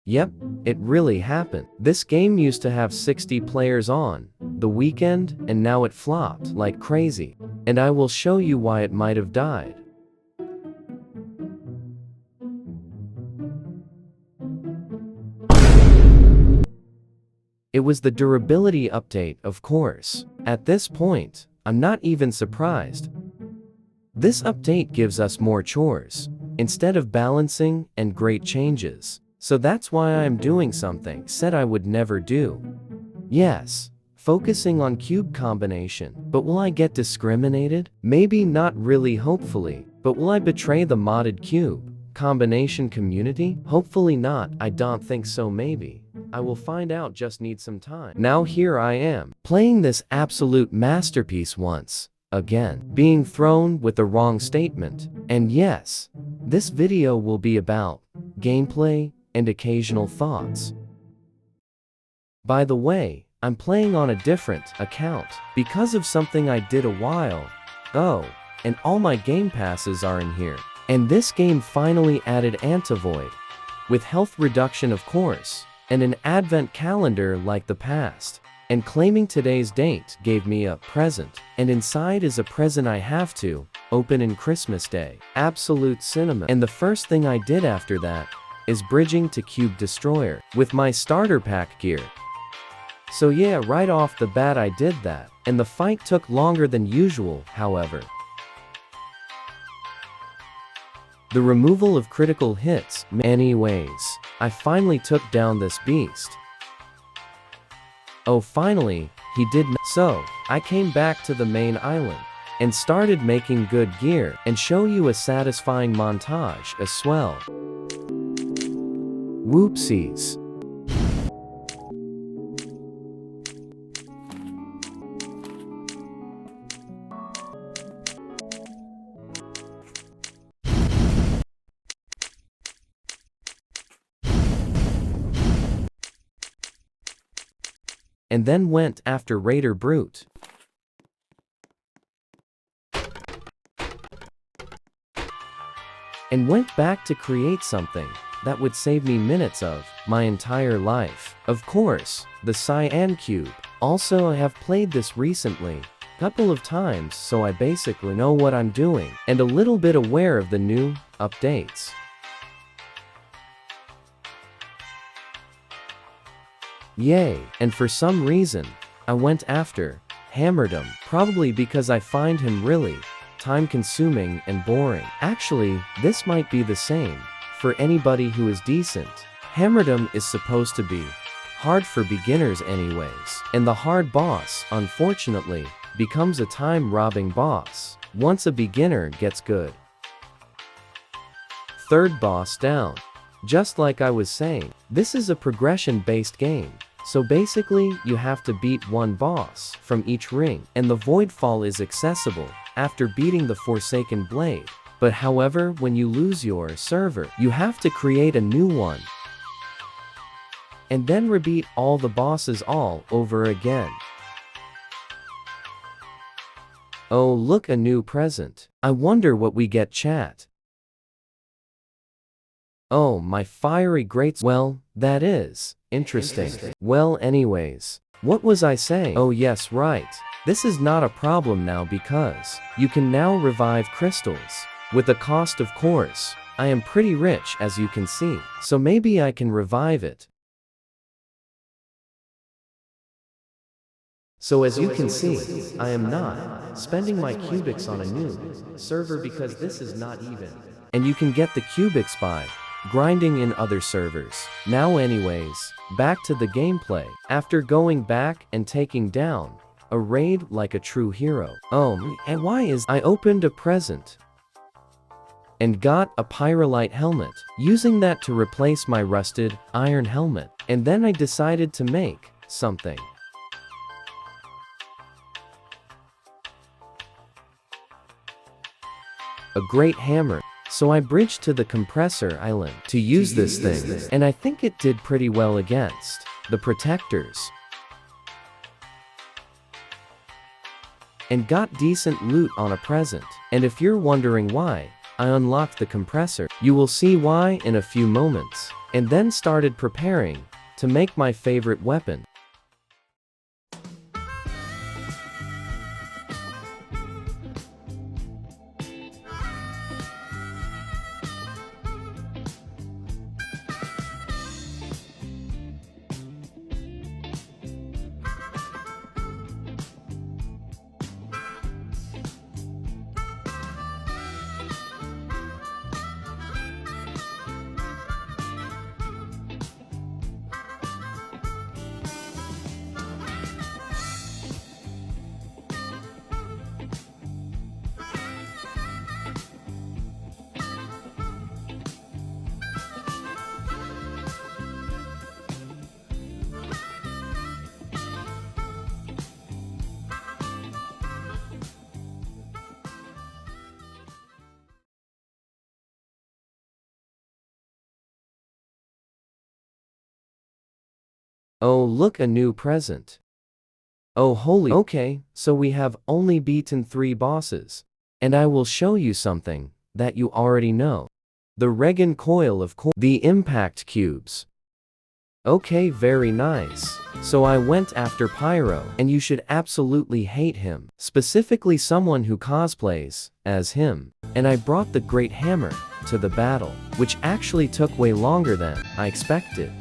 Yep, it really happened. This game used to have 60 players on the weekend, and now it flopped like crazy. And I will show you why it might have died. It was the durability update, of course. At this point, I'm not even surprised. This update gives us more chores, instead of balancing and great changes. So that's why I'm doing something said I would never do. Yes, focusing on cube combination. But will I get discriminated? Maybe not really, hopefully. But will I betray the modded cube combination community? Hopefully not. I don't think so. Maybe I will find out, just need some time. Now here I am, playing this absolute masterpiece once again, being thrown with the wrong statement. And yes, this video will be about gameplay and occasional thoughts. By the way, I'm playing on a different account because of something I did a while ago, and all my game passes are in here. And this game finally added anti-void, with health reduction of course, and an advent calendar like the past. And claiming today's date gave me a present, and inside is a present I have to open in Christmas Day. Absolute cinema. And the first thing I did after that is bridging to Cube Destroyer with my starter pack gear. So yeah, right off the bat I did that, and the fight took longer than usual, however. The removal of critical hits. Anyways, I finally took down this beast. Oh, finally, he did. So, I came back to the main island and started making good gear and show you a satisfying montage as well. Whoopsies. And then went after Raider Brute. And went back to create something that would save me minutes of my entire life. Of course, the Cyan Cube. Also, I have played this recently, couple of times, so I basically know what I'm doing, and a little bit aware of the new updates. Yay, and for some reason, I went after Hammerdom, probably because I find him really time-consuming and boring. Actually, this might be the same for anybody who is decent. Hammerdom is supposed to be hard for beginners anyways, and the hard boss, unfortunately, becomes a time-robbing boss once a beginner gets good. Third boss down. Just like I was saying, this is a progression-based game. So basically, you have to beat one boss from each ring, and the Voidfall is accessible after beating the Forsaken Blade. But however, when you lose your server, you have to create a new one, and then repeat all the bosses all over again. Oh look, a new present. I wonder what we get, chat. Oh, my fiery grates. Well, that is interesting. Well, anyways, what was I saying? Oh yes, right. This is not a problem now because you can now revive crystals with a cost, of course. I am pretty rich, as you can see, so maybe I can revive it. So as you can see, I am not spending my cubics on a new server because this is not even. And you can get the cubics by grinding in other servers. Now anyways, back to the gameplay. After going back and taking down a raid like a true hero. Oh, and why is I opened a present and got a Pyrolite helmet, using that to replace my rusted iron helmet. And then I decided to make something. A great hammer. So I bridged to the compressor island to use this thing, and I think it did pretty well against the protectors. And got decent loot on a present. And if you're wondering why I unlocked the compressor, you will see why in a few moments. and then started preparing to make my favorite weapon. Oh, look, a new present. Oh, holy. Okay, so we have only beaten 3 bosses. And I will show you something that you already know. The Regan coil of course. The impact cubes. Okay, very nice. So I went after Pyro, and you should absolutely hate him. Specifically someone who cosplays as him. And I brought the Great Hammer to the battle, which actually took way longer than I expected.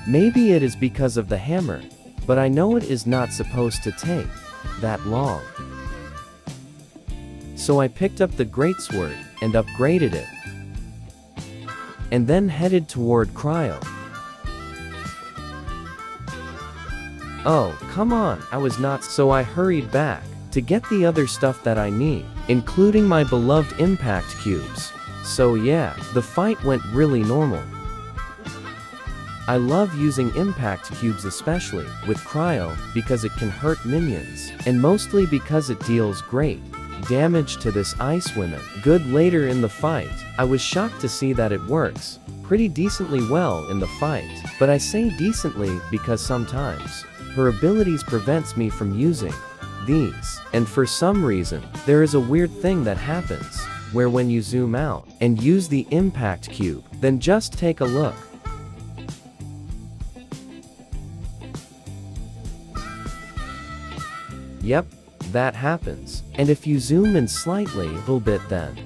Maybe it is because of the hammer, but I know it is not supposed to take that long. So I picked up the greatsword and upgraded it, and then headed toward Cryo. Oh, come on, I was not. So I hurried back to get the other stuff that I need, including my beloved impact cubes. So yeah, the fight went really normal. I love using impact cubes, especially with Cryo, because it can hurt minions, and mostly because it deals great damage to this ice woman. Good. Later in the fight, I was shocked to see that it works pretty decently well in the fight, but I say decently because sometimes her abilities prevents me from using these, and for some reason, there is a weird thing that happens, where when you zoom out and use the impact cube, then just take a look. Yep, that happens. And if you zoom in slightly a little bit, then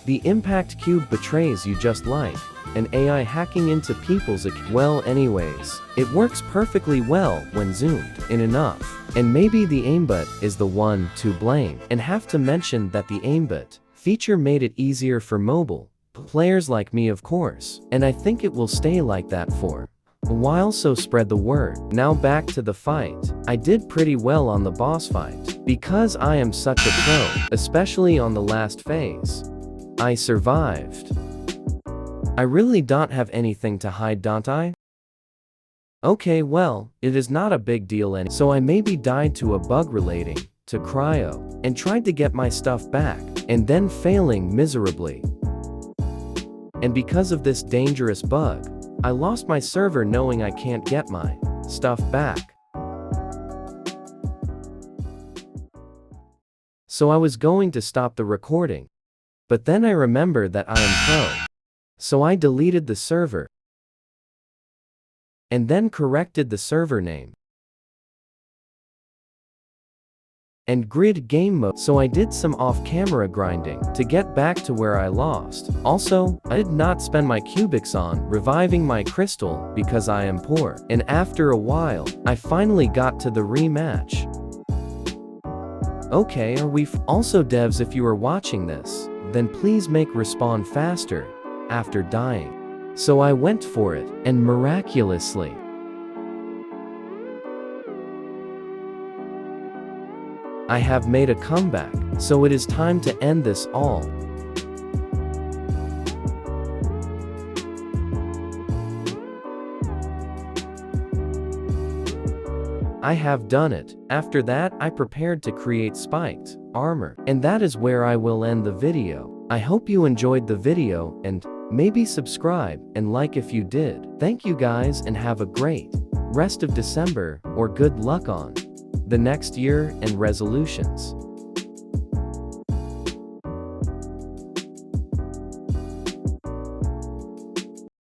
the impact cube betrays you, just like an AI hacking into people's account. Well, anyways, it works perfectly well when zoomed in enough. And maybe the aimbot is the one to blame. And have to mention that the aimbot feature made it easier for mobile players like me, of course. And I think it will stay like that for a while, so spread the word. Now back to the fight. I did pretty well on the boss fight, because I am such a pro, especially on the last phase. I survived. I really don't have anything to hide, don't I? Okay, well, it is not a big deal so I maybe died to a bug relating to Cryo, and tried to get my stuff back, and then failing miserably. And because of this dangerous bug, I lost my server, knowing I can't get my stuff back. So I was going to stop the recording, but then I remembered that I am pro. So I deleted the server, and then corrected the server name and grid game mode. So I did some off-camera grinding to get back to where I lost. Also, I did not spend my cubics on reviving my crystal because I am poor. And after a while, I finally got to the rematch. Okay, are we also, devs, if you are watching this, then please make respawn faster after dying. So I went for it, and miraculously, I have made a comeback, so it is time to end this all. I have done it. After that, I prepared to create spiked armor, and that is where I will end the video. I hope you enjoyed the video, and maybe subscribe and like if you did. Thank you guys, and have a great rest of December, or good luck on the next year and resolutions.